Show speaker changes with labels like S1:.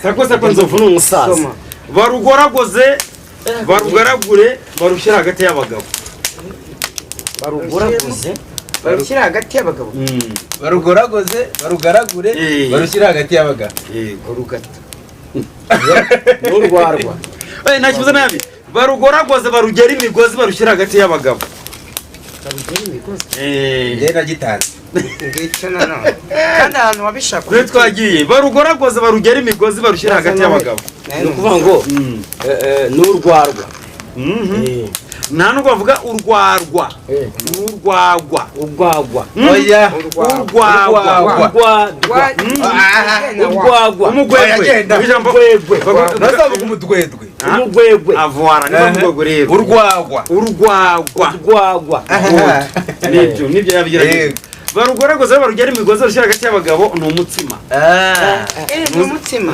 S1: sako nzovu n'umusaza barugoragoze barugaragure barushyira hagati y'abagabo
S2: barugoragoze barushyira hagati y'abagabo
S3: barugoragoze barugaragure barushyira hagati y'abagabo
S1: yego rugata
S2: n'urwarwa
S1: nta kibazo nabi barugoragoze barugera imigozi barushyira hagati y'abagabo
S2: barugera imigozi
S3: njye nagitanze
S2: ngicyo nanone kandi ahantu wabishaka
S1: kuri twagiye barugoragoze barugera imigozi barushyira hagati y'abagabo
S2: ni ukuvuga ngo n'urwarwa
S1: nta nubwo bavuga urwarwa urwagwa
S2: urwagwa
S3: oya
S2: urwagwa
S1: umugwegwe
S3: nazavuga umudwedwe
S2: umugwegwe
S1: avwara niba mvugo rero
S3: urwagwa
S2: urwagwa
S1: nibyo yabigerageza barugoragoze barugera imigozi barushyira hagati y'abagabo ni umutsima
S2: ni umutsima